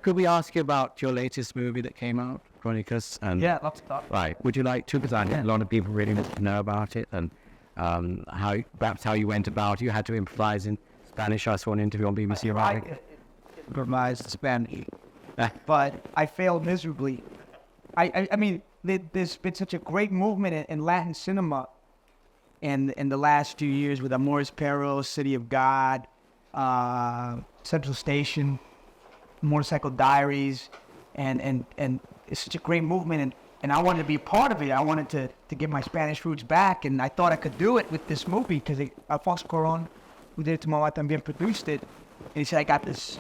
Could we ask you about your latest movie that came out, Chronicus? And Yeah, lots of stuff. right, would you like to? Because I think a lot of people really want to know about it, and how you went about it. You had to improvise in Spanish. I saw an interview on BBC about it. I improvised Spanish, but I failed miserably. I mean, there's been such a great movement in Latin cinema in the last few years with Amores Perros, City of God, Central Station, Motorcycle Diaries, and it's such a great movement, and I wanted to be a part of it. I wanted to get my Spanish roots back, and I thought I could do it with this movie because Alfonso Cuarón, who did it to Mamá También, produced it, and he said, I got this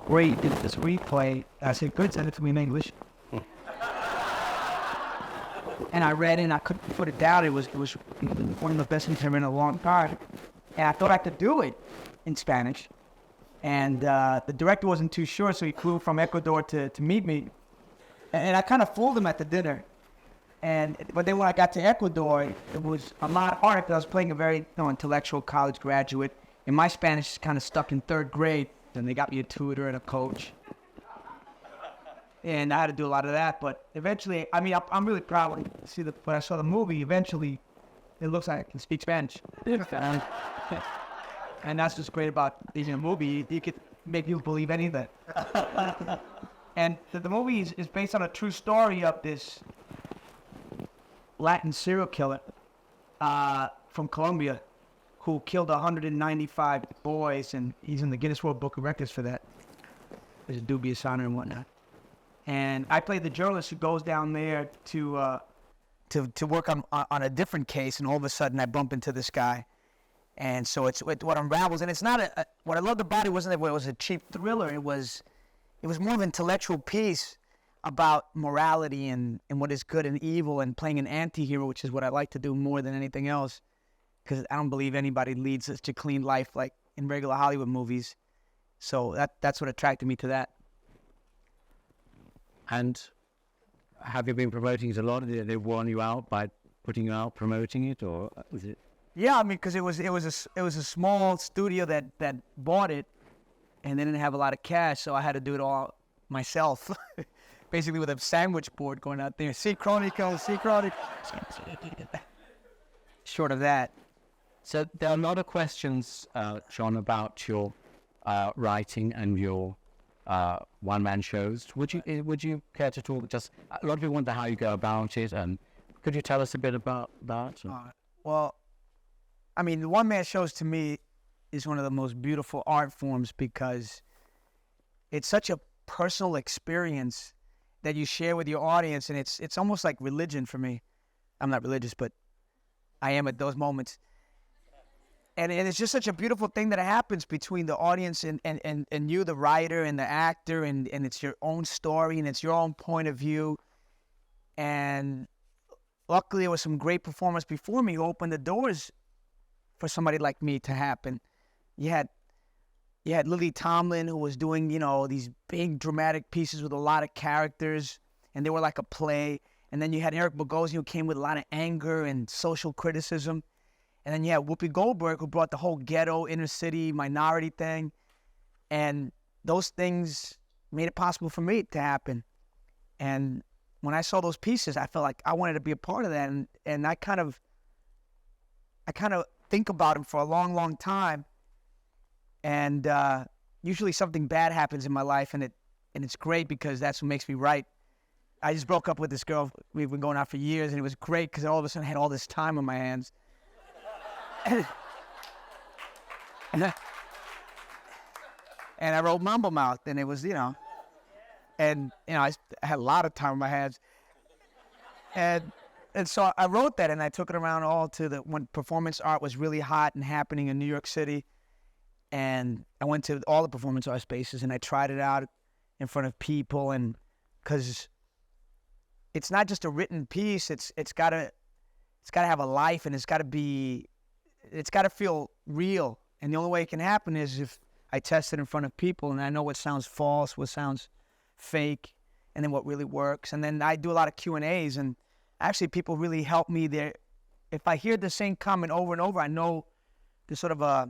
great screenplay. I said, good, send it to me in English. And I read it, and I couldn't put it down. It was one of the best things I've read in a long time, and I thought I could do it in Spanish. And the director wasn't too sure, so he flew from Ecuador to meet me. And I kind of fooled him at the dinner. But then when I got to Ecuador, it was a lot harder because I was playing a very intellectual college graduate. And my Spanish is kind of stuck in third grade. And they got me a tutor and a coach. And I had to do a lot of that. But eventually, I mean, I'm really proud when I saw the movie. Eventually, it looks like I can speak Spanish. And that's what's great about being in a movie. You could make people believe anything. And the movie is based on a true story of this Latin serial killer from Colombia who killed 195 boys, and he's in the Guinness World Book of Records for that. There's a dubious honor and whatnot. And I play the journalist who goes down there to work on a different case, and all of a sudden I bump into this guy. And so it's what unravels, and it's not what I loved about it wasn't that it was a cheap thriller. It was more of an intellectual piece about morality and what is good and evil, and playing an anti-hero, which is what I like to do more than anything else, because I don't believe anybody leads such a clean life like in regular Hollywood movies. So that's what attracted me to that. And have you been promoting it a lot? Did they warn you out by putting you out, promoting it, or was it? Yeah, I mean, because it was a small studio that bought it, and they didn't have a lot of cash, so I had to do it all myself, basically with a sandwich board going out there. See Chronicle. Short of that. So there are a lot of questions, John, about your writing and your one-man shows. Would you care to talk? Just a lot of people wonder how you go about it, and could you tell us a bit about that? Well, I mean, the one-man shows to me is one of the most beautiful art forms because it's such a personal experience that you share with your audience, and it's almost like religion for me. I'm not religious, but I am at those moments. And it's just such a beautiful thing that happens between the audience and you, the writer, and the actor, and it's your own story, and it's your own point of view. And luckily, there was some great performers before me who opened the doors for somebody like me to happen. You had Lily Tomlin, who was doing, these big dramatic pieces with a lot of characters, and they were like a play. And then you had Eric Bogosian, who came with a lot of anger and social criticism. And then you had Whoopi Goldberg, who brought the whole ghetto, inner city, minority thing. And those things made it possible for me to happen. And when I saw those pieces, I felt like I wanted to be a part of that. And I kind of think about them for a long, long time. And usually something bad happens in my life, and it's great because that's what makes me write. I just broke up with this girl. We've been going out for years, and it was great because all of a sudden I had all this time on my hands. And I wrote Mambo Mouth, and it was, I had a lot of time on my hands. And so I wrote that, and I took it around all to when performance art was really hot and happening in New York City. And I went to all the performance art spaces, and I tried it out in front of people, and because it's not just a written piece, it's got to have a life, and it's got to feel real. And the only way it can happen is if I test it in front of people, and I know what sounds false, what sounds fake, and then what really works. And then I do a lot of Q&As, and actually people really help me there. If I hear the same comment over and over, I know there's sort of a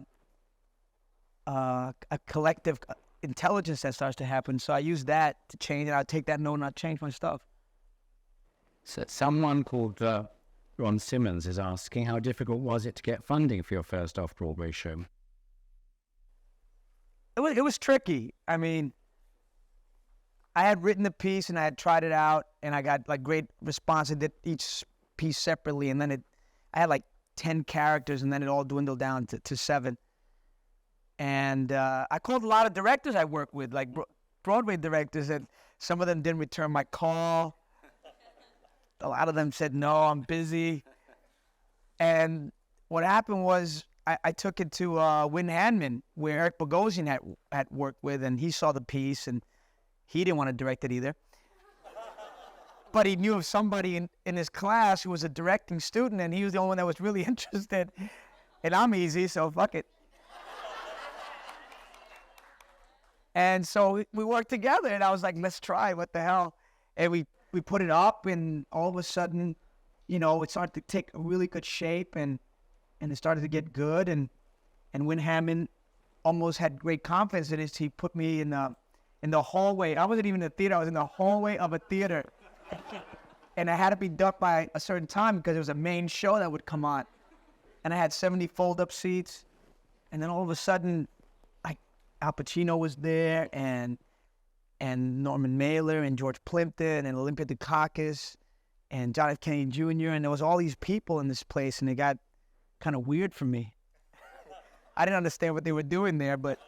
collective intelligence that starts to happen. So I use that to change, and I'll take that note and I'll change my stuff. So someone called Ron Simmons is asking, how difficult was it to get funding for your first off-Broadway show? It was tricky. I mean, I had written the piece and I had tried it out, and I got like great response. I did each piece separately, and then I had like 10 characters, and then it all dwindled down to 7. And I called a lot of directors I worked with, like Broadway directors, and some of them didn't return my call. A lot of them said, no, I'm busy. And what happened was I took it to Win Handman, where Eric Bogosian had worked with, and he saw the piece, and he didn't want to direct it either. But he knew of somebody in his class who was a directing student, and he was the only one that was really interested. And I'm easy, so fuck it. And so we worked together, and I was like, let's try, what the hell? And we put it up, and all of a sudden, it started to take a really good shape, and it started to get good. And Win Hammond almost had great confidence in it. He put me in the hallway. I wasn't even in the theater. I was in the hallway of a theater. And I had to be done by a certain time because there was a main show that would come on. And I had 70 fold-up seats. And then all of a sudden, Al Pacino was there, and Norman Mailer, and George Plimpton, and Olympia Dukakis, and John F. Kennedy Jr., and there was all these people in this place, and it got kind of weird for me. I didn't understand what they were doing there, but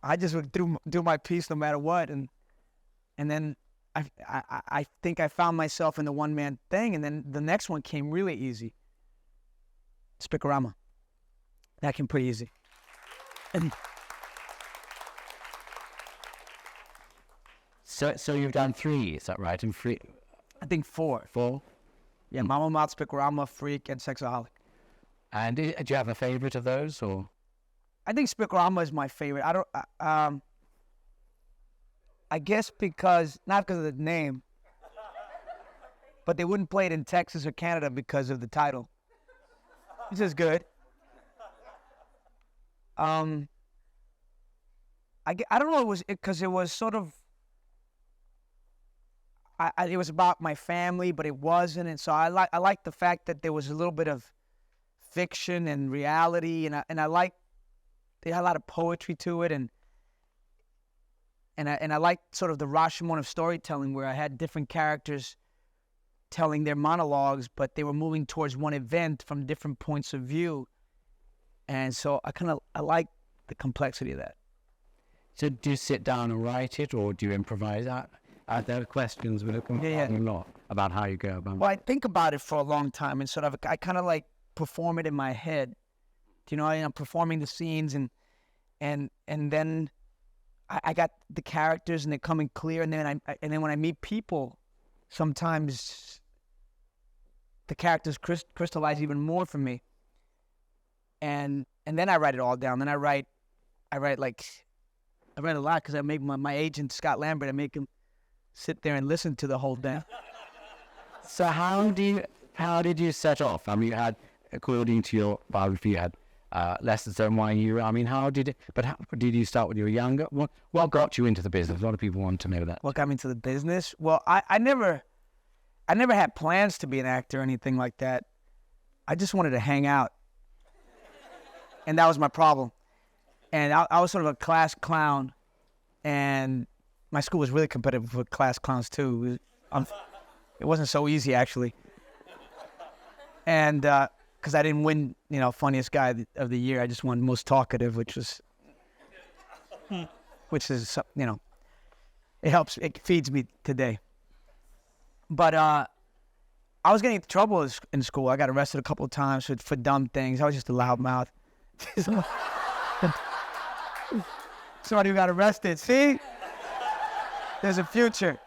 I just would do my piece no matter what, and then I think I found myself in the one-man thing, and then the next one came really easy. Spicorama. That came pretty easy. So you've done 3, is that right? And 3? I think 4. 4? Yeah, Mama Mouth, Spicorama, Freak, and Sexaholic. And do you have a favorite of those, or? I think Spicorama is my favorite. I guess not because of the name, but they wouldn't play it in Texas or Canada because of the title, which is good. I don't know. It was because it was sort of. It was about my family, but it wasn't, and so I like the fact that there was a little bit of fiction and reality, and I like they had a lot of poetry to it, and I liked sort of the Rashomon of storytelling, where I had different characters telling their monologues, but they were moving towards one event from different points of view. And so I like the complexity of that. So do you sit down and write it, or do you improvise? There are questions with a lot about how you go about it. Well, I think about it for a long time, and sort of I kind of like perform it in my head. I'm performing the scenes, and then I got the characters, and they're coming clear, and then when I meet people, sometimes the characters crystallize even more for me. And then I write it all down. Then I write a lot because I make my agent, Scott Lambert, I make him sit there and listen to the whole thing. So how did you set off? I mean, you had, according to your biography, you had lessons on NYU. I mean, did you start when you were younger? What got you into the business? A lot of people want to know that. What got me into the business? Well, I never had plans to be an actor or anything like that. I just wanted to hang out. And that was my problem. And I was sort of a class clown, and my school was really competitive with class clowns too. It wasn't so easy, actually. And because I didn't win, funniest guy of the year, I just won most talkative, which is, it helps, it feeds me today. But I was getting into trouble in school. I got arrested a couple of times for dumb things. I was just a loudmouth. Somebody who got arrested. See? There's a future.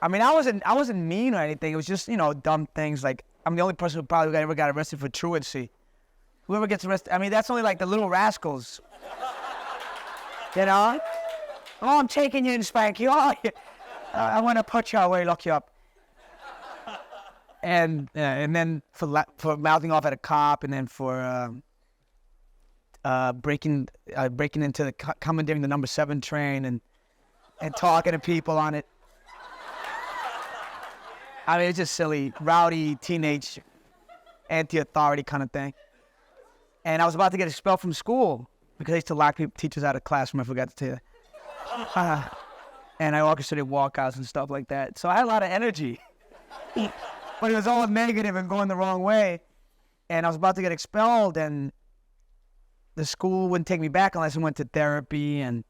I mean, I wasn't mean or anything. It was just, dumb things. Like, I'm the only person who probably ever got arrested for truancy. Whoever gets arrested, I mean, that's only like the little rascals. Oh, I'm taking you and spank you. Oh, I want to put you away, lock you up. And then for mouthing off at a cop, and then for breaking into commandeering the number 7 train and talking to people on it. I mean, it's just silly, rowdy, teenage, anti-authority kind of thing. And I was about to get expelled from school because I used to lock teachers out of classroom. I forgot to tell you that. And I orchestrated walkouts and stuff like that. So I had a lot of energy. But it was all negative and going the wrong way. And I was about to get expelled, and the school wouldn't take me back unless I went to therapy. And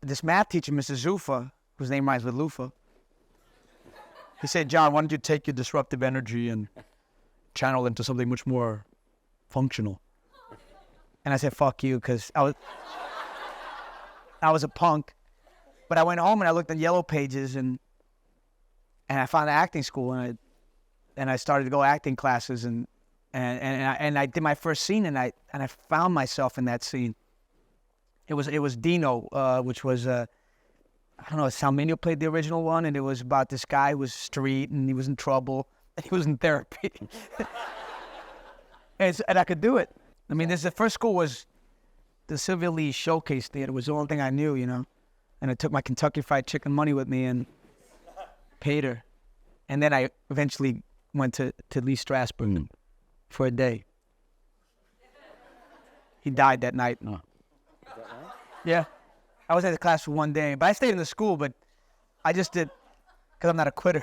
this math teacher, Mr. Zufa, whose name rhymes with loofah, he said, "John, why don't you take your disruptive energy and channel into something much more functional?" And I said, "Fuck you," because I was a punk. But I went home and I looked at Yellow Pages and I found an acting school, and I started to go acting classes, and I did my first scene, and I found myself in that scene. It was Dino, which was I don't know, Salminio played the original one, and it was about this guy who was street, and he was in trouble, and he was in therapy. and I could do it. I mean, the first school was the Sylvia Lee Showcase Theater. It was the only thing I knew, you know. And I took my Kentucky Fried Chicken money with me and paid her. And then I eventually went to Lee Strasberg for a day. He died that night. Oh. Yeah. I was at the class for one day, but I stayed in the school, but I just did, because I'm not a quitter.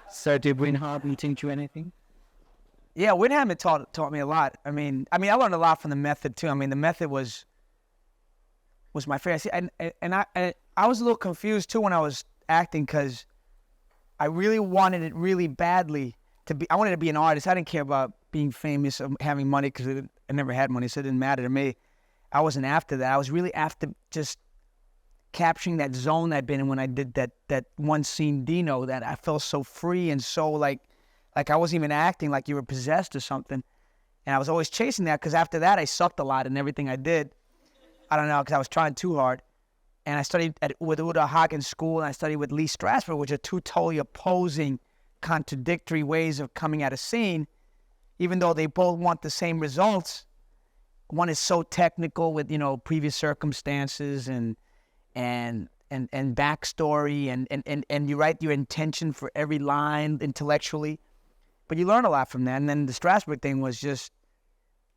So did Winham teach you anything? Yeah, Winham had taught me a lot. I mean, I learned a lot from the method too. I mean, the method was my favorite. See, and I was a little confused too when I was acting, because I really wanted it really badly to be. I wanted to be an artist. I didn't care about being famous or having money, because I never had money, so it didn't matter to me. I wasn't after that. I was really after just capturing that zone I'd been in when I did that one scene, Dino, that I felt so free and so like I wasn't even acting, like you were possessed or something. And I was always chasing that, because after that I sucked a lot in everything I did. I don't know, because I was trying too hard. And I studied with Uda Hagen School, and I studied with Lee Strasberg, which are two totally opposing, contradictory ways of coming at a scene, even though they both want the same results. One is so technical with, you know, previous circumstances and backstory, and you write your intention for every line intellectually, but you learn a lot from that. And then the Strasberg thing was just,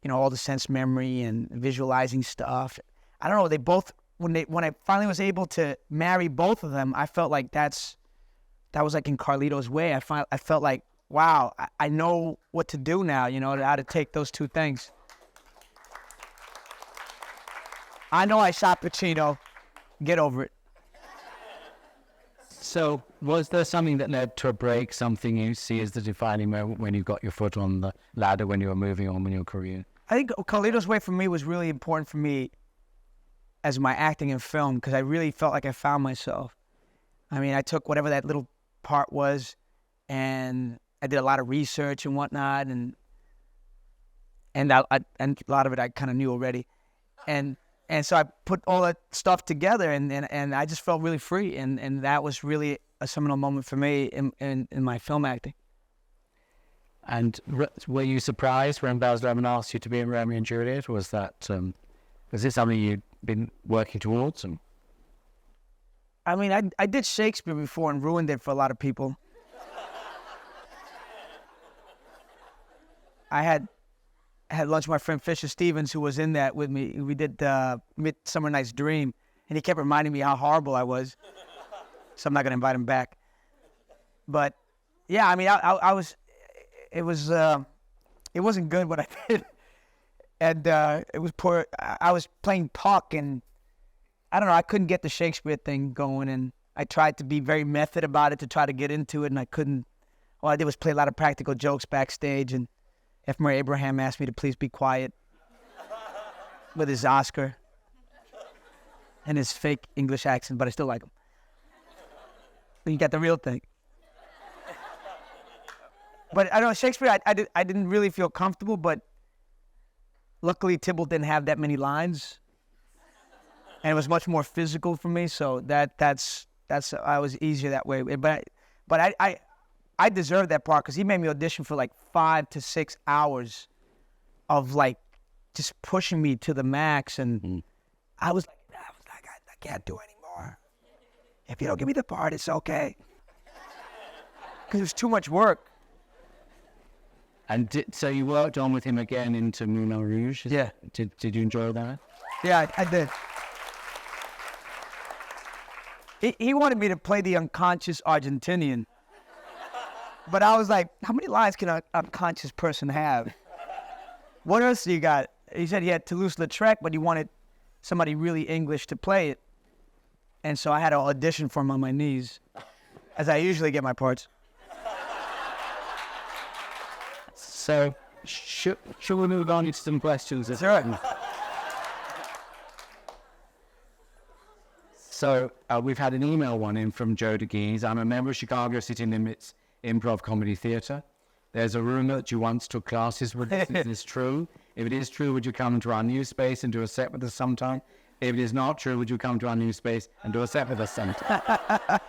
you know, all the sense memory and visualizing stuff. I don't know. They both, when I finally was able to marry both of them, I felt like that was like in Carlito's way. I felt like, wow, I know what to do now. You know, how to take those two things. I know I shot Pacino. Get over it. So was there something that led to a break, something you see as the defining moment when you got your foot on the ladder, when you were moving on in your career? I think Carlito's Way for me was really important for me as my acting in film, because I really felt like I found myself. I mean, I took whatever that little part was, and I did a lot of research and whatnot, and a lot of it I kind of knew already. And so I put all that stuff together, and I just felt really free, and that was really a seminal moment for me in my film acting. And were you surprised when Baz Luhrmann asked you to be in Romeo and Juliet? Was that was it something you'd been working towards? I mean, I did Shakespeare before and ruined it for a lot of people. I had lunch with my friend Fisher Stevens, who was in that with me. We did Midsummer Night's Dream, and he kept reminding me how horrible I was. So I'm not going to invite him back. But yeah, I mean, I was. It wasn't good what I did, and it was poor. I was playing Puck, and I don't know. I couldn't get the Shakespeare thing going, and I tried to be very method about it to try to get into it, and I couldn't. All I did was play a lot of practical jokes backstage, and F. Murray Abraham asked me to please be quiet with his Oscar and his fake English accent, but I still like him. Then you got the real thing. But I don't know, Shakespeare, I didn't really feel comfortable, but luckily Tybalt didn't have that many lines, and it was much more physical for me, so that's I was easier that way. But I deserved that part, because he made me audition for like 5 to 6 hours of like just pushing me to the max, and I was like, I can't do anymore. If you don't give me the part, it's okay. Because it was too much work. And so you worked on with him again into Moulin Rouge? Yeah. Did you enjoy that? Yeah, I did. He wanted me to play the unconscious Argentinian. But I was like, how many lines can an unconscious person have? What else do you got? He said he had Toulouse-Lautrec, but he wanted somebody really English to play it. And so I had to audition for him on my knees, as I usually get my parts. So, should we move on to some questions? Sure. So, we've had an email one in from Joe DeGees. I'm a member of Chicago City Limits Improv Comedy Theatre. There's a rumor that you once took classes with us. Is this true? If it is true, would you come to our new space and do a set with us sometime? If it is not true, would you come to our new space and do a set with us sometime?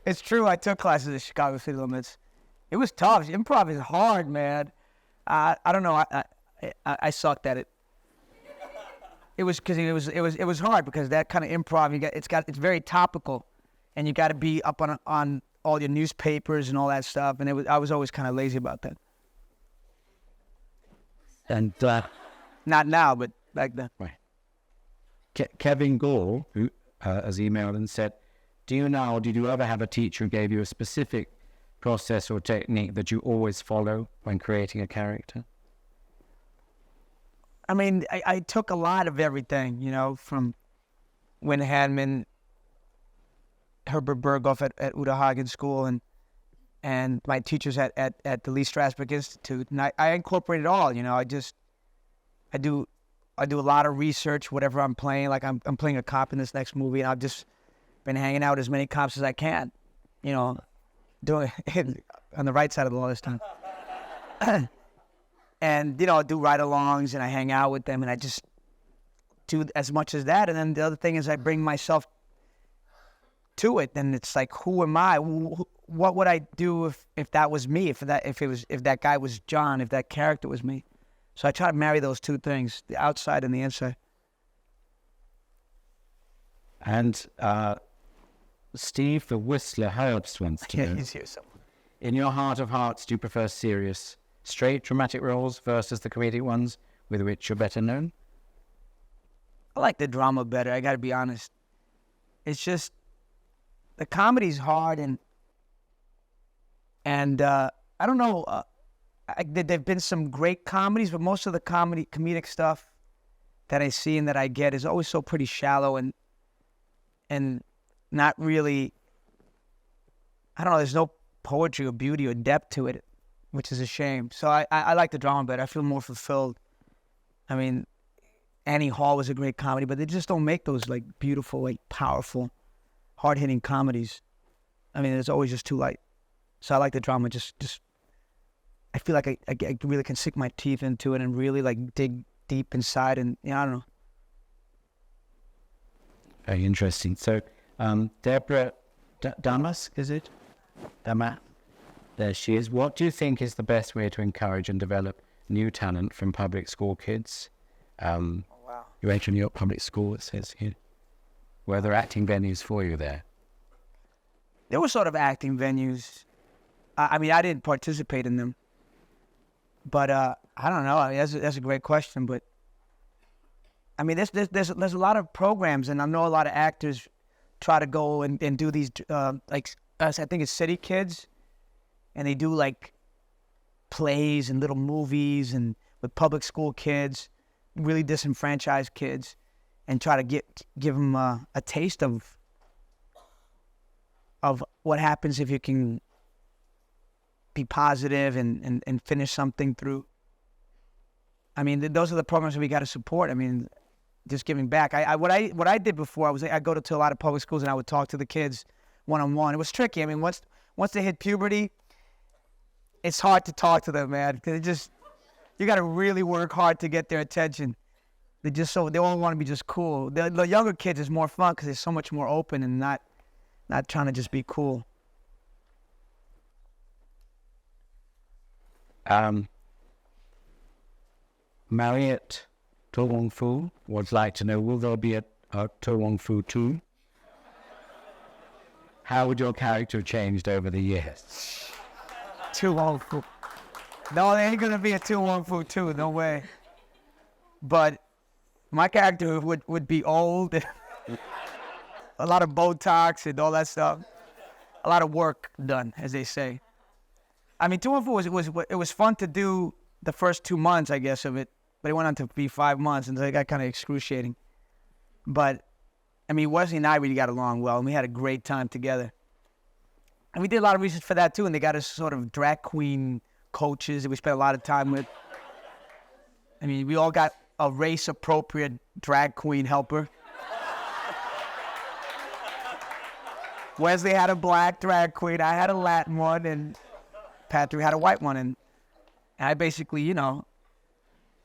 It's true. I took classes at Chicago City Limits. It was tough. Improv is hard, man. I don't know. I sucked at it. It was because it was hard because that kind of improv it's very topical, and you got to be up on all your newspapers and all that stuff. And I was always kind of lazy about that. And not now, but back then. right. Kevin Gore, who has emailed and said, did you ever have a teacher who gave you a specific process or technique that you always follow when creating a character? I mean, I took a lot of everything, from Wynn Hanman, Herbert Berghoff at Uta Hagen School, and my teachers at the Lee Strasberg Institute, and I incorporate it all. I do a lot of research, whatever I'm playing. Like I'm playing a cop in this next movie, and I've just been hanging out with as many cops as I can, doing it on the right side of the law this time. And, I do ride-alongs, and I hang out with them, and I just do as much as that. And then the other thing is I bring myself to it, and it's like, who am I? What would I do if that was me? If that guy was John? If that character was me? So I try to marry those two things, the outside and the inside. And Steve, the Whistler Herbst, wants to know, He's here somewhere. in your heart of hearts, do you prefer serious, straight dramatic roles versus the comedic ones with which you're better known? I like the drama better. I got to be honest. It's just the comedy's hard, and I don't know. There've been some great comedies, but most of the comedic stuff that I see and that I get is always so pretty shallow and not really. I don't know. There's no poetry or beauty or depth to it, which is a shame. So I like the drama better. I feel more fulfilled. I mean, Annie Hall was a great comedy, but they just don't make those like beautiful, like powerful, hard-hitting comedies. I mean, it's always just too light. So I like the drama. Just I feel like I really can sink my teeth into it and really like dig deep inside, and I don't know. Very interesting. So, Deborah Damas, is it? Damas? There she is. What do you think is the best way to encourage and develop new talent from public school kids? Wow. You went to New York Public School, it says here. Were there acting venues for you there? There were sort of acting venues. I mean, I didn't participate in them. But I don't know. I mean, that's a great question. But I mean, there's a lot of programs, and I know a lot of actors try to go and do these like I think it's City Kids, and they do like plays and little movies and with public school kids, really disenfranchised kids, and try to give them a taste of what happens if you can be positive and finish something through. I mean, those are the programs that we got to support. I mean, just giving back. What I did before, I go to a lot of public schools and I would talk to the kids one-on-one. It was tricky. I mean, once they hit puberty, it's hard to talk to them, man, because you got to really work hard to get their attention. They all want to be just cool. The younger kids is more fun because they're so much more open and not trying to just be cool. Marriott To Wong Fu would like to know, will there be a To Wong Fu 2? How would your character have changed over the years? To Wong Fu. No, there ain't gonna be a To Wong Fu 2, no way. But my character would be old, a lot of Botox and all that stuff. A lot of work done, as they say. I mean, To Wong Fu was fun to do the first 2 months, I guess, of it. But it went on to be 5 months, and so it got kind of excruciating. But, I mean, Wesley and I really got along well, and we had a great time together. And we did a lot of research for that, too, and they got us sort of drag queen coaches that we spent a lot of time with. I mean, we all got a race-appropriate drag queen helper. Wesley had a black drag queen, I had a Latin one, and Patrick had a white one. And I basically, you know,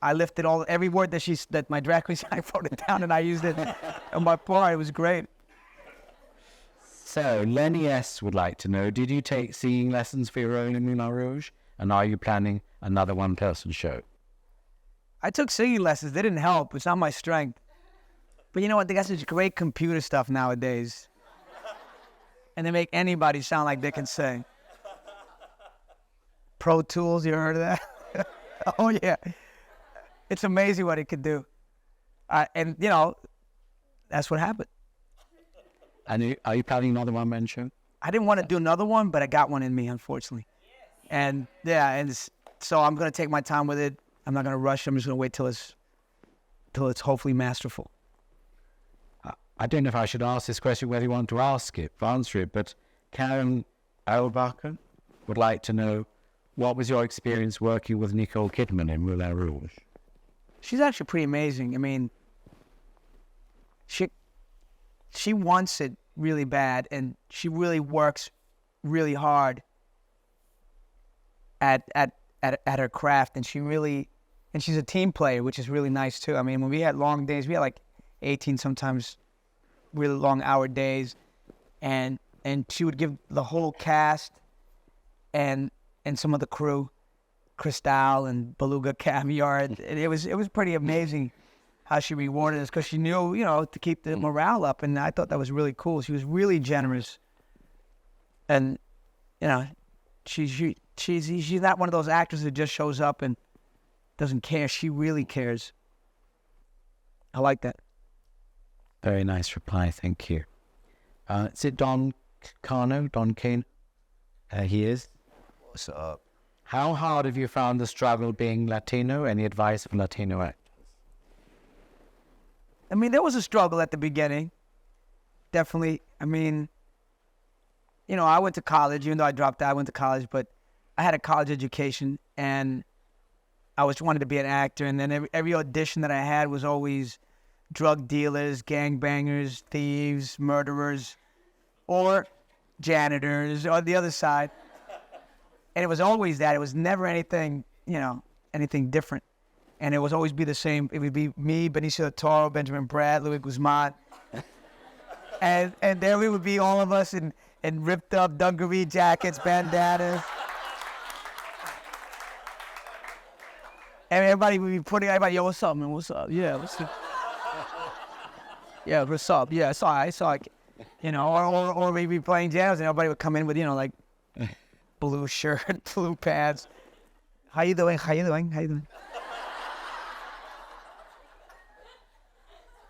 I lifted every word that my drag queen said, I wrote it down and I used it on my part. It was great. So, Lenny S. would like to know, did you take singing lessons for your own in Moulin Rouge? And are you planning another one-person show? I took singing lessons. They didn't help. It's not my strength. But you know what? They got such great computer stuff nowadays. And they make anybody sound like they can sing. Pro Tools, you heard of that? Oh, yeah. It's amazing what it could do. And, you know, that's what happened. And are you planning another one-man show? I didn't want to do another one, but I got one in me, unfortunately. And, yeah, so I'm going to take my time with it. I'm not going to rush. I'm just going to wait till it's hopefully masterful. I don't know if I should ask this question, whether you want to answer it, but Karen Eilbacher would like to know, what was your experience working with Nicole Kidman in Moulin Rouge? She's actually pretty amazing. I mean, she wants it really bad, and she really works really hard at her craft, and she's a team player, which is really nice too. I mean, when we had long days, we had like 18 sometimes really long hour days, and she would give the whole cast and some of the crew Cristal and Beluga caviar. It was pretty amazing how she rewarded us, because she knew, you know, to keep the morale up, and I thought that was really cool. She was really generous, and you know, she's not one of those actors that just shows up and doesn't care. She really cares. I like that. Very nice reply, thank you. Is it Don Cano? Don Kane? He is. What's up? How hard have you found the struggle being Latino? Any advice for Latino actors? I mean, there was a struggle at the beginning. Definitely. I mean, you know, I went to college. Even though I dropped out, I went to college, but I had a college education, and I wanted to be an actor. And then every audition that I had was always drug dealers, gangbangers, thieves, murderers, or janitors on the other side. And it was always that. It was never anything, you know, anything different. And it would always be the same. It would be me, Benicio del Toro, Benjamin Bratt, Louis Guzman. and there we would be, all of us in ripped up dungaree jackets, bandanas. And everybody would be putting, yo, what's up, man? What's up? Yeah, what's up? Yeah, what's up? Yeah, I saw it. You know, or we'd be playing jams, and everybody would come in with, you know, like blue shirt, blue pants. How you doing? How you doing? How you doing?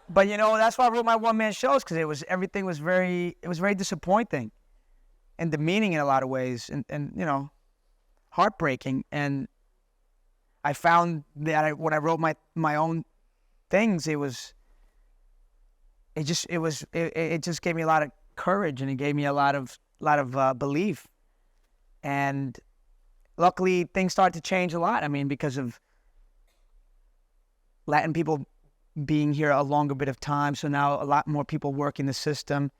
But you know, that's why I wrote my one-man shows, because everything was very disappointing and demeaning in a lot of ways, and you know, heartbreaking. And I found that when I wrote my own things, it just gave me a lot of courage, and it gave me a lot of belief. And luckily, things started to change a lot. I mean, because of Latin people being here a longer bit of time, so now a lot more people work in the system.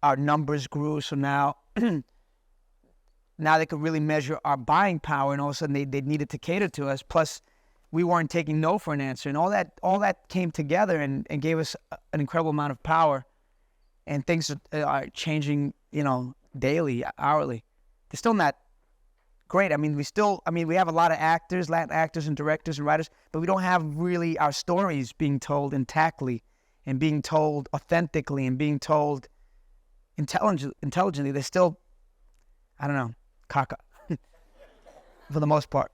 Our numbers grew, so now they could really measure our buying power, and all of a sudden they needed to cater to us. Plus, we weren't taking no for an answer, and all that came together and gave us an incredible amount of power. And things are changing, you know, daily, hourly. They're still not great. I mean, we have a lot of actors, Latin actors and directors and writers, but we don't have really our stories being told intactly and being told authentically and being told intelligently. They're still, I don't know, caca for the most part.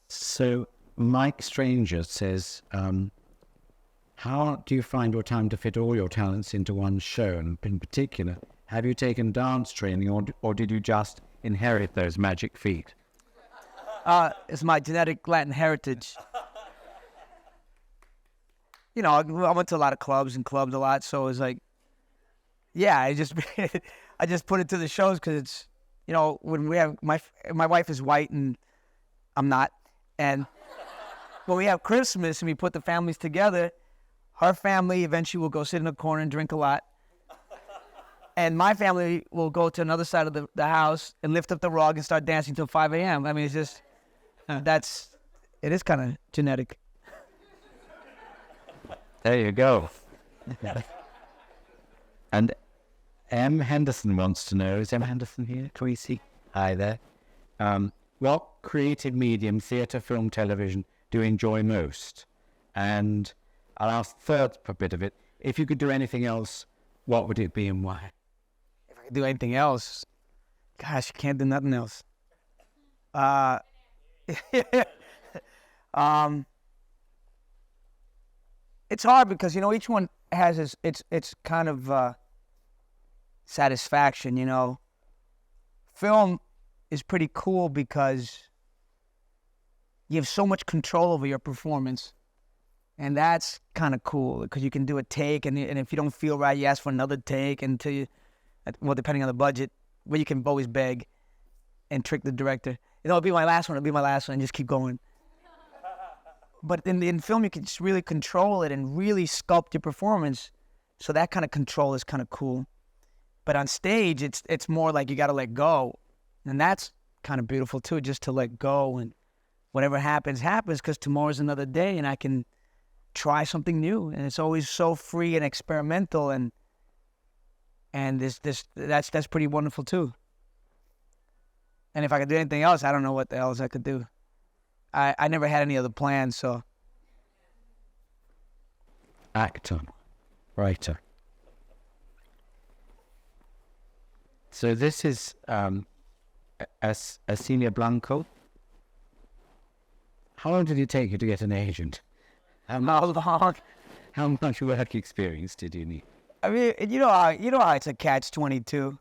So Mike Stranger says, how do you find your time to fit all your talents into one show? And in particular, have you taken dance training or did you just inherit those magic feet? It's my genetic Latin heritage. You know, I went to a lot of clubs a lot, so it's like, yeah, I just put it to the shows because it's, you know, when we have my wife is white and I'm not, and when we have Christmas and we put the families together, her family eventually will go sit in a corner and drink a lot, and my family will go to another side of the house and lift up the rug and start dancing till 5 a.m. I mean, it's just it is kind of genetic. There you go. And M. Henderson wants to know, is M. Henderson here? Can we see? Hi there. What creative medium, theatre, film, television, do you enjoy most? And I'll ask the third bit of it. If you could do anything else, what would it be and why? If I could do anything else, gosh, you can't do nothing else. It's hard because, you know, each one has its kind of satisfaction, you know. Film is pretty cool because you have so much control over your performance. And that's kind of cool because you can do a take, and if you don't feel right, you ask for another take until you, well, depending on the budget, but you can always beg and trick the director. It'll be my last one, and just keep going. But in film, you can just really control it and really sculpt your performance. So that kind of control is kind of cool. But on stage, it's more like you got to let go. And that's kind of beautiful too, just to let go. And whatever happens, happens, because tomorrow's another day and I can try something new. And it's always so free and experimental. And that's pretty wonderful too. And if I could do anything else, I don't know what the else I could do. I never had any other plans, so. Actor, writer. So this is Celia Blanco. How long did it take you to get an agent? How much work experience did you need? I mean, you know how it's a catch-22.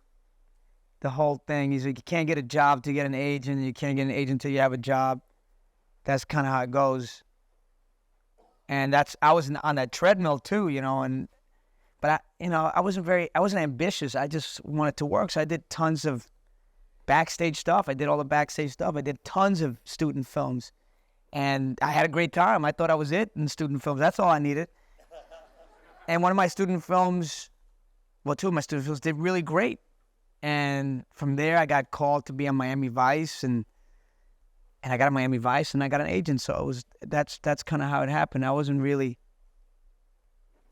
The whole thing is like you can't get a job to get an agent. You can't get an agent until you have a job. That's kind of how it goes. And I was on that treadmill too, you know. But I wasn't ambitious. I just wanted to work. So I did tons of backstage stuff. I did all the backstage stuff. I did tons of student films, and I had a great time. I thought I was it in student films. That's all I needed. And one of my student films, well, two of my student films did really great. And from there, I got called to be on Miami Vice, and I got on Miami Vice, and I got an agent. So that's kind of how it happened. I wasn't really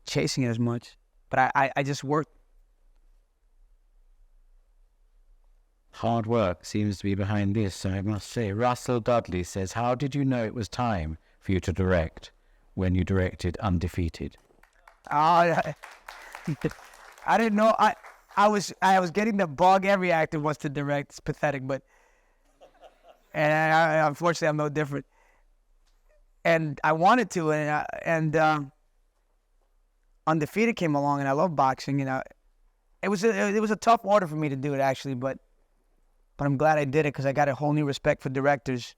chasing it as much, but I just worked. Hard work seems to be behind this, I must say. Russell Dudley says, how did you know it was time for you to direct when you directed Undefeated? I didn't know. I was getting the bug. Every actor wants to direct. It's pathetic, but unfortunately I'm no different. And I wanted to, and Undefeated came along, and I love boxing. And it was a tough order for me to do it actually, but I'm glad I did it because I got a whole new respect for directors.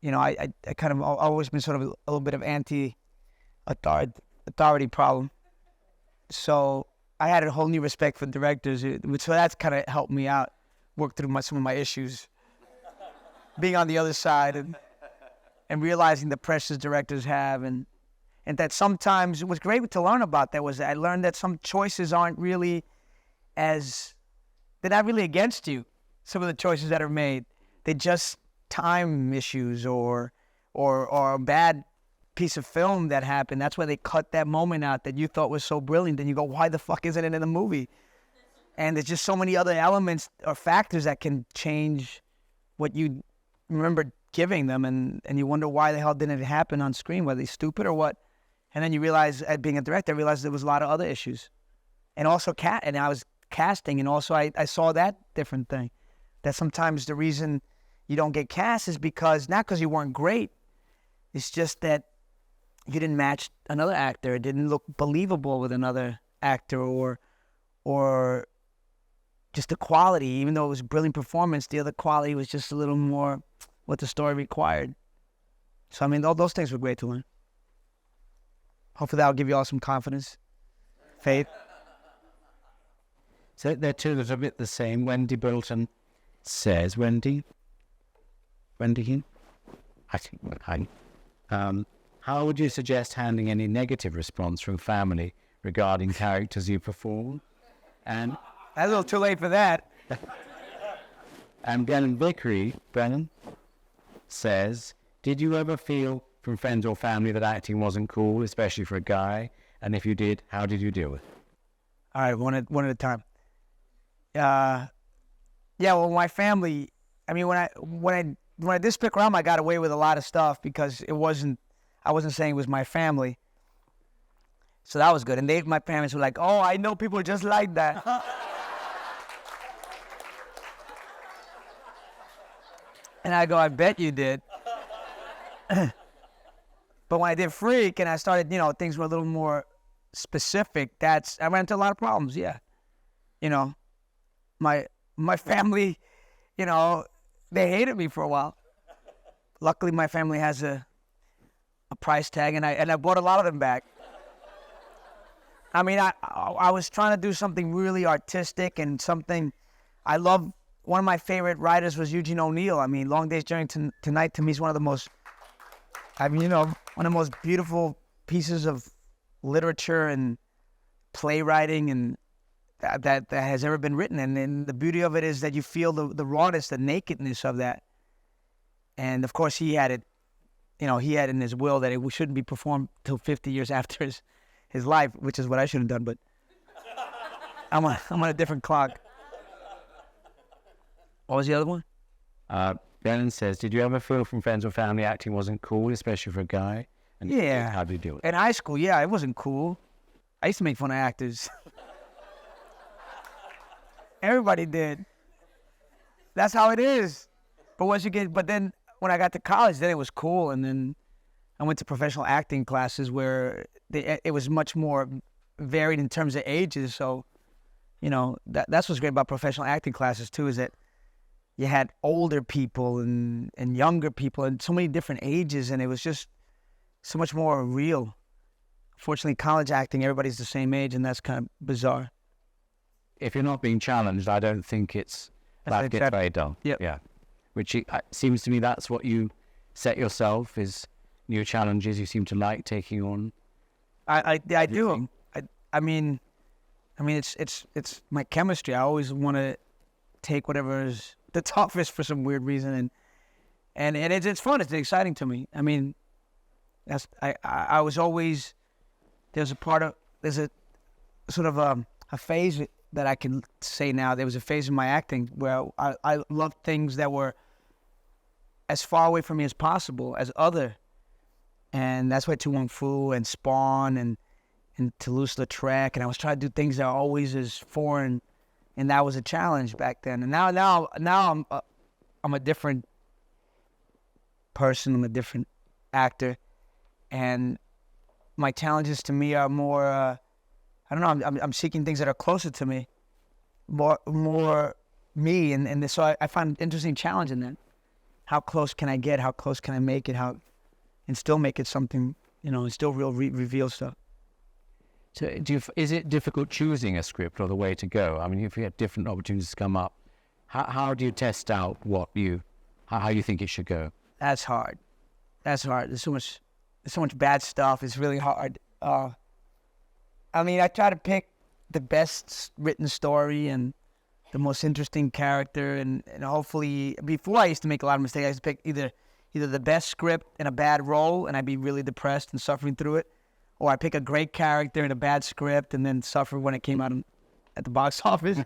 You know, I kind of always been sort of a little bit of anti-authority problem, so I had a whole new respect for directors. So that's kind of helped me out, work through some of my issues, being on the other side and realizing the pressures directors have, and that sometimes it was great to learn about that. I learned that some choices aren't really they're not really against you. Some of the choices that are made, they're just time issues or a bad piece of film that happened. That's why they cut that moment out that you thought was so brilliant. Then you go, why the fuck isn't it in the movie? And there's just so many other elements or factors that can change what you remember giving them, and you wonder why the hell didn't it happen on screen, whether he's stupid or what. And then you realize, at being a director, I realized there was a lot of other issues. And also and I was casting, and also I saw that different thing. That sometimes the reason you don't get cast is not because you weren't great. It's just that you didn't match another actor. It didn't look believable with another actor, or just the quality. Even though it was a brilliant performance, the other quality was just a little more what the story required. So, I mean, all those things were great to learn. Hopefully that'll give you all some confidence, faith. So they're two that are a bit the same. Wendy Bolton says, Wendy, I think, how would you suggest handling any negative response from family regarding characters you perform? And that's a little too late for that. And Brennan says, did you ever feel from friends or family that acting wasn't cool, especially for a guy? And if you did, how did you deal with it? All right, one at a time. Yeah, well, my family, I mean, when I did Spick Around, I got away with a lot of stuff because I wasn't saying it was my family. So that was good. And my parents were like, oh, I know people just like that. And I go, I bet you did. But when I did Freak and I started, things were a little more specific, I ran into a lot of problems, yeah. My family, they hated me for a while. Luckily, my family has a price tag, and I bought a lot of them back. I mean, I was trying to do something really artistic and something I love. One of my favorite writers was Eugene O'Neill. I mean, Long Day's Journey to Night to me is one of the most, one of the most beautiful pieces of literature and playwriting and that has ever been written. And the beauty of it is that you feel the rawness, the nakedness of that. And of course, he had it in his will that it shouldn't be performed till 50 years after his life, which is what I should have done. But I'm on a different clock. What was the other one? Brennan says, did you ever feel from friends or family acting wasn't cool, especially for a guy? And yeah. How did you deal with it? In high school, yeah, it wasn't cool. I used to make fun of actors. Everybody did. That's how it is. But then when I got to college, then it was cool. And then I went to professional acting classes where it was much more varied in terms of ages. So, that's what's great about professional acting classes too, is that you had older people and younger people and so many different ages, and it was just so much more real. Fortunately, college acting, everybody's the same age, and that's kind of bizarre. If you're not being challenged, I don't think it's that gets very dull. Yep. Yeah. Which seems to me that's what you set yourself, is new challenges you seem to like taking on. I do. I mean, it's my chemistry. I always want to take whatever is the toughest for some weird reason, and it's fun. It's exciting to me. I mean, I was always there's a sort of a phase that I can say now. There was a phase in my acting where I loved things that were as far away from me as possible, as other, and that's why Tu Wong Fu and Spawn and Toulouse-Lautrec, and I was trying to do things that are always as foreign, and that was a challenge back then. And now I'm a different person. I'm a different actor, and my challenges to me are more. I don't know. I'm seeking things that are closer to me, more me, and so I find an interesting challenge in that. How close can I get? How close can I make it? And still make it something, and still reveal stuff. So is it difficult choosing a script or the way to go? I mean, if you have different opportunities come up, how do you test out how you think it should go? That's hard. There's so much bad stuff. It's really hard. I mean, I try to pick the best written story and the most interesting character, and hopefully, before I used to make a lot of mistakes. I used to pick either the best script and a bad role, and I'd be really depressed and suffering through it, or I pick a great character and a bad script and then suffer when it came out at the box office.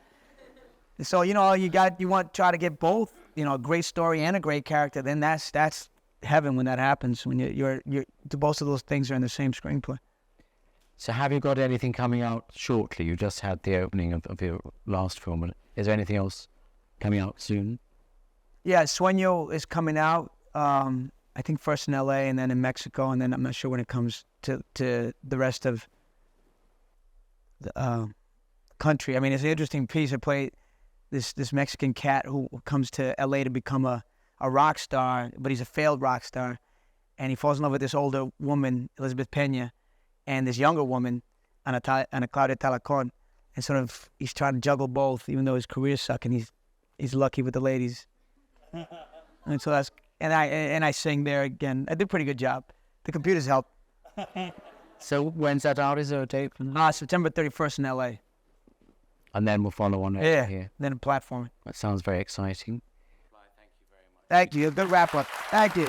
So you want to try to get both, a great story and a great character. Then that's heaven when that happens. When you're both of those things are in the same screenplay. So have you got anything coming out shortly? You just had the opening of your last film. Is there anything else coming out soon? Yeah, Sueño is coming out. I think first in LA and then in Mexico, and then I'm not sure when it comes to the rest of the country. I mean, it's an interesting piece. I play this Mexican cat who comes to LA to become a rock star, but he's a failed rock star, and he falls in love with this older woman, Elizabeth Pena, and this younger woman, Ana Claudia Talacon, and sort of he's trying to juggle both, even though his career's sucking. He's lucky with the ladies, and so that's and I sing there again. I did a pretty good job. The computers help. So when's that out? Is there a date? September 31st in LA. And then we'll follow on it here. Then a platform. That sounds very exciting. Thank you. Good wrap up. Thank you.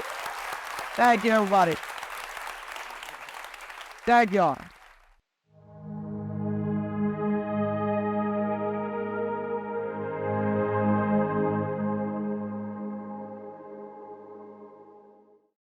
Thank you, everybody. Thank you all.